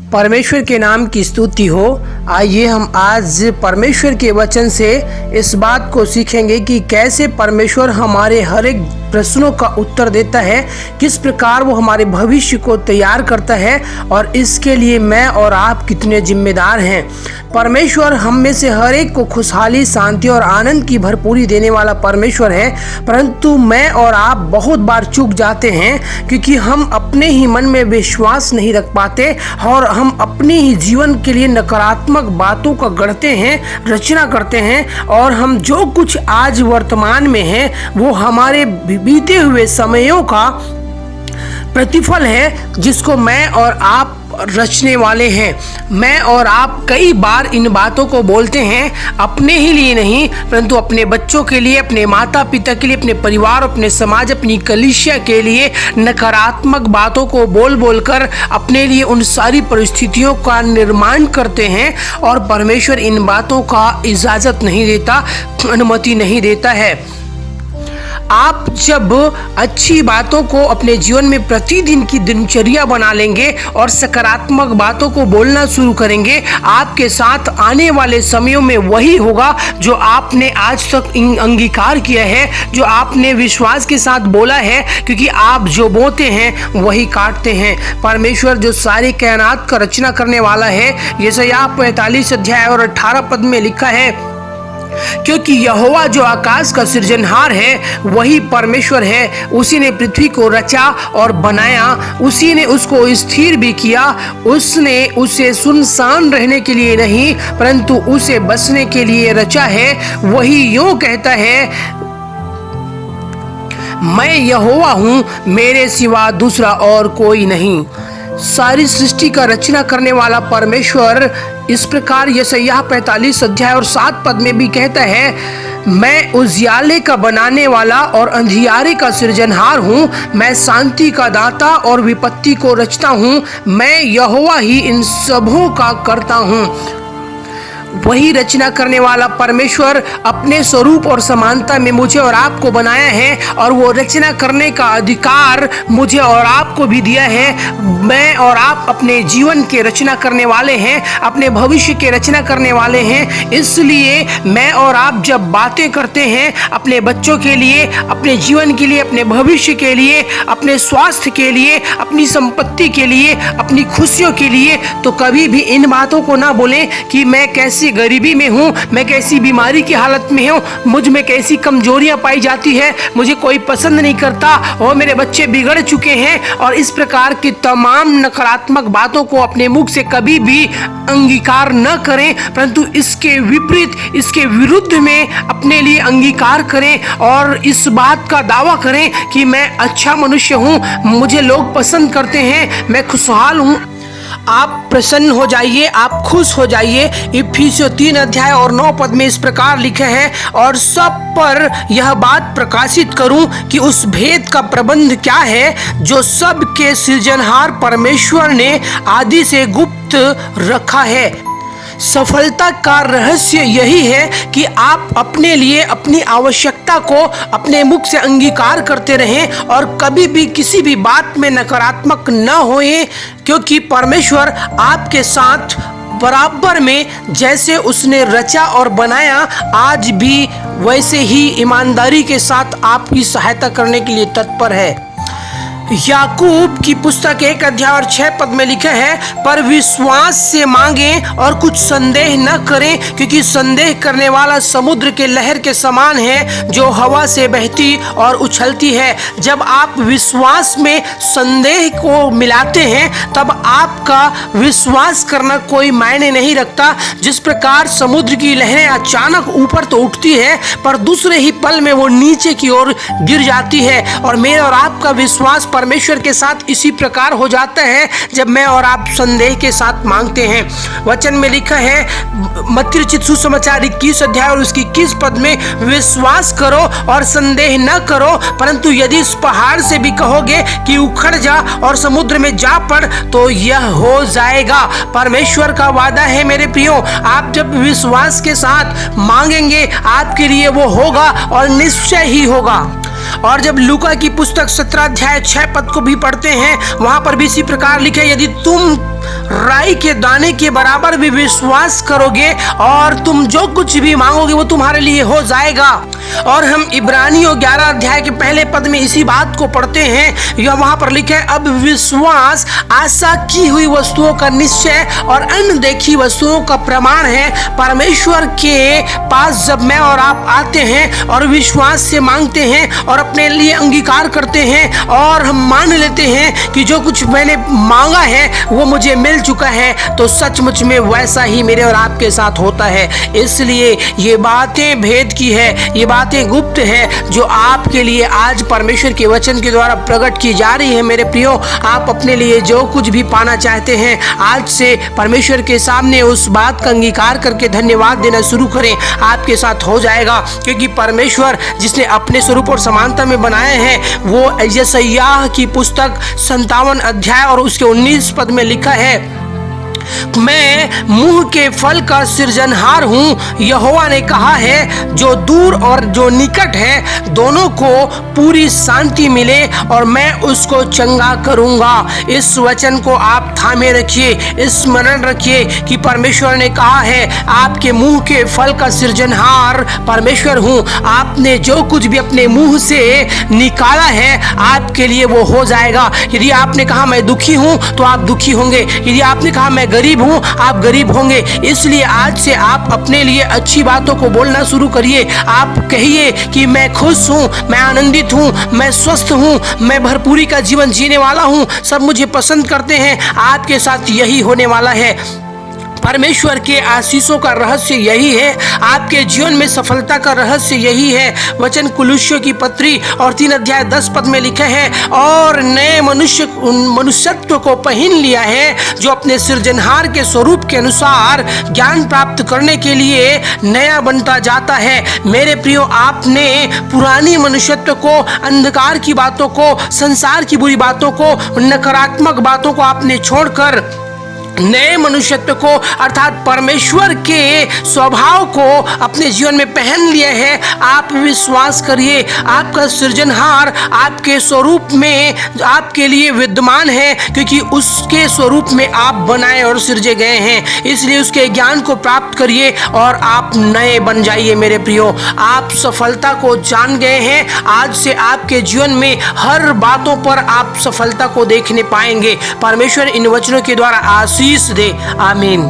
परमेश्वर के नाम की स्तुति हो। आइए हम आज परमेश्वर के वचन से इस बात को सीखेंगे कि कैसे परमेश्वर हमारे हर एक प्रश्नों का उत्तर देता है, किस प्रकार वो हमारे भविष्य को तैयार करता है और इसके लिए मैं और आप कितने जिम्मेदार हैं। परमेश्वर हम में से हर एक को खुशहाली, शांति और आनंद की भरपूरी देने वाला परमेश्वर है, परंतु मैं और आप बहुत बार चूक जाते हैं क्योंकि हम अपने ही मन में विश्वास नहीं रख पाते और हम अपने ही जीवन के लिए नकारात्मक बातों का गढ़ते हैं, रचना करते हैं और हम जो कुछ आज वर्तमान में है वो हमारे बीते हुए समयों का प्रतिफल है जिसको मैं और आप रचने वाले हैं। मैं और आप कई बार इन बातों को बोलते हैं, अपने ही लिए नहीं परंतु अपने बच्चों के लिए, अपने माता पिता के लिए, अपने परिवार, अपने समाज, अपनी कलीसिया के लिए नकारात्मक बातों को बोल बोलकर अपने लिए उन सारी परिस्थितियों का निर्माण करते हैं और परमेश्वर इन बातों का इजाज़त नहीं देता, अनुमति नहीं देता है। आप जब अच्छी बातों को अपने जीवन में प्रतिदिन की दिनचर्या बना लेंगे और सकारात्मक बातों को बोलना शुरू करेंगे, आपके साथ आने वाले समयों में वही होगा जो आपने आज तक अंगीकार किया है, जो आपने विश्वास के साथ बोला है, क्योंकि आप जो बोते हैं वही काटते हैं। परमेश्वर जो सारी कायनात का रचना करने वाला है, यशायाह 45 अध्याय और 18 पद में लिखा है, क्योंकि यहोवा जो आकाश का सृजनहार है वही परमेश्वर है। उसी ने पृथ्वी को रचा और बनाया, उसी ने उसको स्थिर भी किया। उसने उसे सुनसान रहने के लिए नहीं परंतु उसे बसने के लिए रचा है। वही यूं कहता है, मैं यहोवा हूँ, मेरे सिवा दूसरा और कोई नहीं। सारी सृष्टि का रचना करने वाला परमेश्वर इस प्रकार यशायाह 45 अध्याय और 7 पद में भी कहता है, मैं उजियाले का बनाने वाला और अंधियारे का सृजनहार हूँ, मैं शांति का दाता और विपत्ति को रचता हूँ, मैं यहोवा ही इन सबों का करता हूँ। वही रचना करने वाला परमेश्वर अपने स्वरूप और समानता में मुझे और आपको बनाया है और वो रचना करने का अधिकार मुझे और आपको भी दिया है। मैं और आप अपने जीवन के रचना करने वाले हैं, अपने भविष्य के रचना करने वाले हैं। इसलिए मैं और आप जब बातें करते हैं अपने बच्चों के लिए, अपने जीवन के लिए, अपने भविष्य के लिए, अपने स्वास्थ्य के लिए, अपनी संपत्ति के लिए, अपनी खुशियों के लिए, तो कभी भी इन बातों को ना बोलें कि मैं कैसी गरीबी में हूँ, मैं कैसी बीमारी की हालत में हूँ, मुझ में कैसी कमजोरियां पाई जाती है, मुझे कोई पसंद नहीं करता और मेरे बच्चे बिगड़ चुके हैं। और इस प्रकार की तमाम नकारात्मक बातों को अपने मुख से कभी भी अंगीकार न करें, परंतु इसके विपरीत, इसके विरुद्ध में अपने लिए अंगीकार करें और इस बात का दावा करें कि मैं अच्छा मनुष्य हूँ, मुझे लोग पसंद करते हैं, मैं खुशहाल हूँ। आप प्रसन्न हो जाइए, आप खुश हो जाइए। इफिसियों 3 अध्याय और 9 पद में इस प्रकार लिखे हैं, और सब पर यह बात प्रकाशित करूं कि उस भेद का प्रबंध क्या है जो सब के सृजनहार परमेश्वर ने आदि से गुप्त रखा है। सफलता का रहस्य यही है कि आप अपने लिए अपनी आवश्यकता को अपने मुख से अंगीकार करते रहें और कभी भी किसी भी बात में नकारात्मक न होएं, क्योंकि परमेश्वर आपके साथ बराबर में जैसे उसने रचा और बनाया, आज भी वैसे ही ईमानदारी के साथ आपकी सहायता करने के लिए तत्पर है। याकूब की पुस्तक 1 अध्याय और 6 पद में लिखा है, पर विश्वास से मांगें और कुछ संदेह न करें, क्योंकि संदेह करने वाला समुद्र के लहर के समान है जो हवा से बहती और उछलती है। जब आप विश्वास में संदेह को मिलाते हैं तब आपका विश्वास करना कोई मायने नहीं रखता। जिस प्रकार समुद्र की लहरें अचानक ऊपर तो उठती है पर दूसरे ही पल में वो नीचे की ओर गिर जाती है, और मेरा और आपका विश्वास परमेश्वर के साथ इसी प्रकार हो जाता है जब मैं और आप संदेह के साथ मांगते हैं। वचन में लिखा है, मत्ती रचित सुसमाचार 21 अध्याय और उसकी 21 पद में, विश्वास करो और संदेह न करो, परंतु यदि इस पहाड़ से भी कहोगे कि उखड़ जा और समुद्र में जा पड़ तो यह हो जाएगा। परमेश्वर का वादा है मेरे प्रियो, आप जब विश्वास के साथ मांगेंगे आपके लिए वो होगा और निश्चय ही होगा। और जब लूका की पुस्तक 17 अध्याय 6 पद को भी पढ़ते हैं, वहां पर भी इसी प्रकार लिखे, यदि तुम राई के दाने के बराबर भी विश्वास करोगे और तुम जो कुछ भी मांगोगे वो तुम्हारे लिए हो जाएगा। और हम इब्रानियों 11 अध्याय के पहले पद में इसी बात को पढ़ते हैं। यह वहां पर लिखा है, अब विश्वास आशा की हुई वस्तुओं का निश्चय और अनदेखी वस्तुओं का प्रमाण है। परमेश्वर के पास जब मैं और आप आते हैं और विश्वास से मांगते हैं और अपने लिए अंगीकार करते हैं और हम मान लेते हैं कि जो कुछ मैंने मांगा है वो मुझे मिल चुका है, तो सचमुच में वैसा ही मेरे और आपके साथ होता है। इसलिए ये बातें भेद की है, ये बातें गुप्त है जो आपके लिए आज परमेश्वर के वचन के द्वारा प्रकट की जा रही है। मेरे प्रियो, आप अपने लिए जो कुछ भी पाना चाहते हैं आज से परमेश्वर के सामने उस बात का अंगीकार करके धन्यवाद देना शुरू करें, आपके साथ हो जाएगा। क्योंकि परमेश्वर जिसने अपने स्वरूप और समानता में बनाए हैं, वो यशायाह की पुस्तक 57 अध्याय और उसके 19 पद में लिखा है, मैं मुंह के फल का सृजनहार हूँ, यहोवा ने कहा है। जो दूर और जो निकट है दोनों को पूरी शांति मिले और मैं उसको चंगा करूँगा। इस वचन को आप थामे रखिए, स्मरण रखिए कि परमेश्वर ने कहा है, आपके मुंह के फल का सृजनहार परमेश्वर हूँ। आपने जो कुछ भी अपने मुंह से निकाला है आपके लिए वो हो जाएगा। यदि आपने कहा मैं दुखी हूँ तो आप दुखी होंगे, यदि आपने कहा मैं गरीब हूं आप गरीब होंगे। इसलिए आज से आप अपने लिए अच्छी बातों को बोलना शुरू करिए। आप कहिए कि मैं खुश हूं, मैं आनंदित हूं, मैं स्वस्थ हूं, मैं भरपूरी का जीवन जीने वाला हूं, सब मुझे पसंद करते हैं। आपके साथ यही होने वाला है। परमेश्वर के आशीषों का रहस्य यही है, आपके जीवन में सफलता का रहस्य यही है। वचन कुलुस्सियों की पत्री और 3 अध्याय 10 पद में लिखा है, और नए मनुष्यत्व को पहन लिया है जो अपने सृजनहार के स्वरूप के अनुसार ज्ञान प्राप्त करने के लिए नया बनता जाता है। मेरे प्रियो, आपने पुरानी मनुष्यत्व को, अंधकार की बातों को, संसार की बुरी बातों को, नकारात्मक बातों को आपने छोड़कर नए मनुष्यत्व को अर्थात परमेश्वर के स्वभाव को अपने जीवन में पहन लिया है। आप विश्वास करिए, आपका सृजनहार आपके स्वरूप में आपके लिए विद्यमान है, क्योंकि उसके स्वरूप में आप बनाए और सृजे गए हैं। इसलिए उसके ज्ञान को प्राप्त करिए और आप नए बन जाइए। मेरे प्रियो, आप सफलता को जान गए हैं। आज से आपके जीवन में हर बातों पर आप सफलता को देखने पाएंगे। परमेश्वर इन वचनों के द्वारा आशीष दे। आमीन।